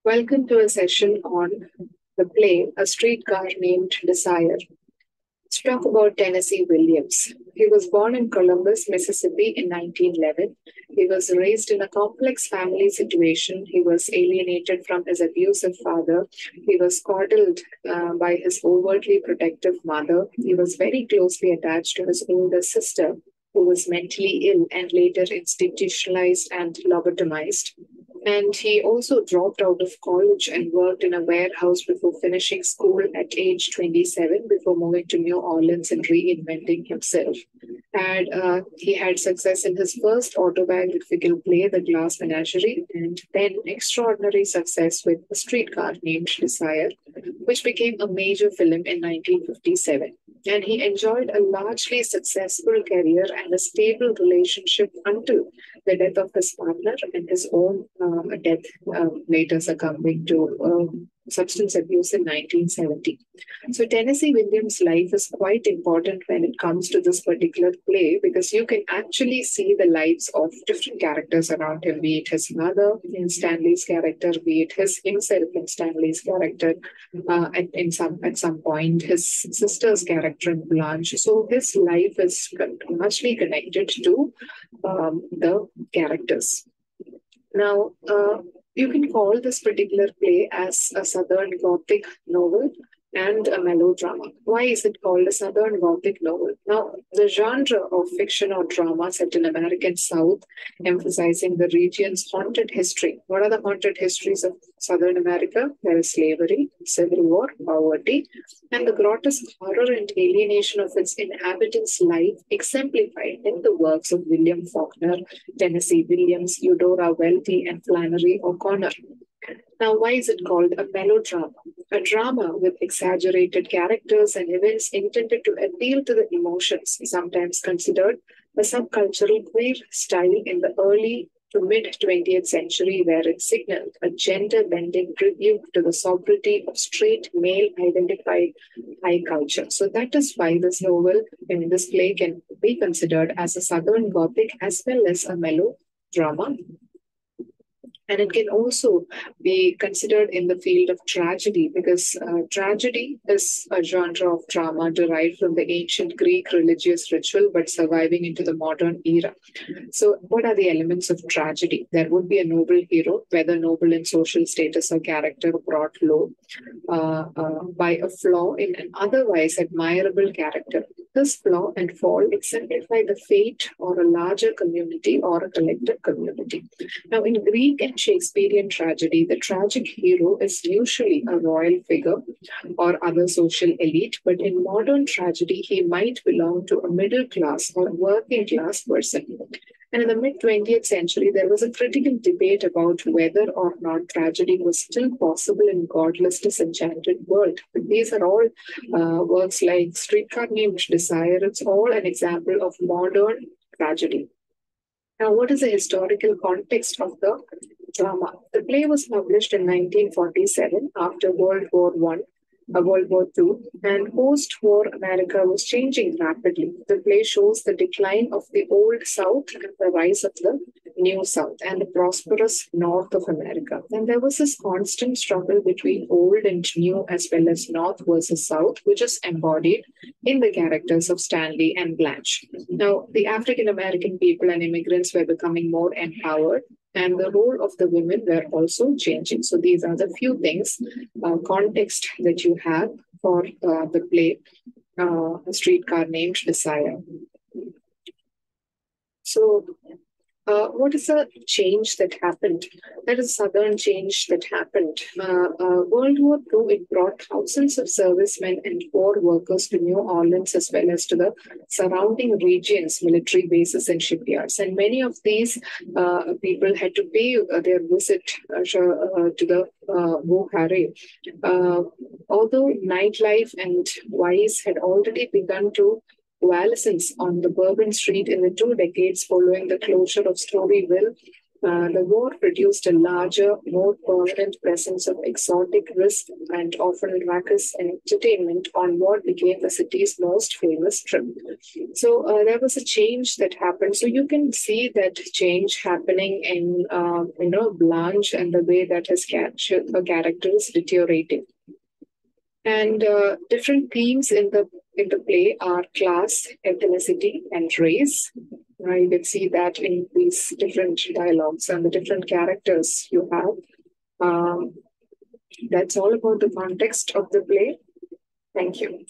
Welcome to a session on the play A Streetcar Named Desire. Let's talk about Tennessee Williams. He was born in Columbus, Mississippi in 1911. He was raised in a complex family situation. He was alienated from his abusive father. He was coddled by his overtly protective mother. He was very closely attached to his older sister, who was mentally ill and later institutionalized and lobotomized. And he also dropped out of college and worked in a warehouse before finishing school at age 27 before moving to New Orleans and reinventing himself. He had success in his first autobiographical play, The Glass Menagerie, and then extraordinary success with A Streetcar Named Desire, which became a major film in 1957. And he enjoyed a largely successful career and a stable relationship until the death of his partner and his own death later succumbing to substance abuse in 1970. So Tennessee Williams' life is quite important when it comes to this particular play because you can actually see the lives of different characters around him, be it his mother in Stanley's character, be it himself in Stanley's character, at some point his sister's character in Blanche. So his life is muchly connected to the characters. Now, you can call this particular play as a Southern Gothic novel and a melodrama. Why is it called a Southern Gothic novel? Now, the genre of fiction or drama set in American South, emphasizing the region's haunted history. What are the haunted histories of Southern America? There is slavery, civil war, poverty, and the grotesque horror and alienation of its inhabitants' life exemplified in the works of William Faulkner, Tennessee Williams, Eudora Welty, and Flannery O'Connor. Now, why is it called a melodrama? A drama with exaggerated characters and events intended to appeal to the emotions, sometimes considered a subcultural queer style in the early to mid 20th century, where it signaled a gender bending rebuke to the sobriety of straight male identified high culture. So, that is why this novel and this play can be considered as a Southern Gothic as well as a melodrama, and it can also be considered in the field of tragedy because tragedy is a genre of drama derived from the ancient Greek religious ritual but surviving into the modern era. So, what are the elements of tragedy? There would be a noble hero, whether noble in social status or character, brought low by a flaw in an otherwise admirable character. This flaw and fall exemplify the fate or a larger community or a collective community. Now, in Greek and Shakespearean tragedy, the tragic hero is usually a royal figure or other social elite, but in modern tragedy, he might belong to a middle class or working class person. And in the mid 20th century, there was a critical debate about whether or not tragedy was still possible in godless, disenchanted world. But these are all works like Streetcar Named Desire. It's all an example of modern tragedy. Now, what is the historical context of the drama? The play was published in 1947 after World War II, and post-war America was changing rapidly. The play shows the decline of the old South and the rise of the new South and the prosperous North of America. And there was this constant struggle between old and new as well as North versus South, which is embodied in the characters of Stanley and Blanche. Now, the African American people and immigrants were becoming more empowered, and the role of the women were also changing. So these are the few things, context that you have for the play, A Streetcar Named Desire. So what is the change that happened? That is a sudden change that happened. World War II, it brought thousands of servicemen and poor workers to New Orleans as well as to the surrounding regions, military bases and shipyards. And many of these people had to pay their visit to the Bukhari. Although nightlife and vice had already begun to coalescence on the Bourbon Street in the 2 decades following the closure of Storyville, The war produced a larger, more permanent presence of exotic risk and often raucous entertainment on what became the city's most famous strip. So there was a change that happened. So you can see that change happening in Blanche and the way that her character is deteriorating. And different themes in the play are class, ethnicity, and race. You can see that in these different dialogues and the different characters you have. Um, that's all about the context of the play. Thank you.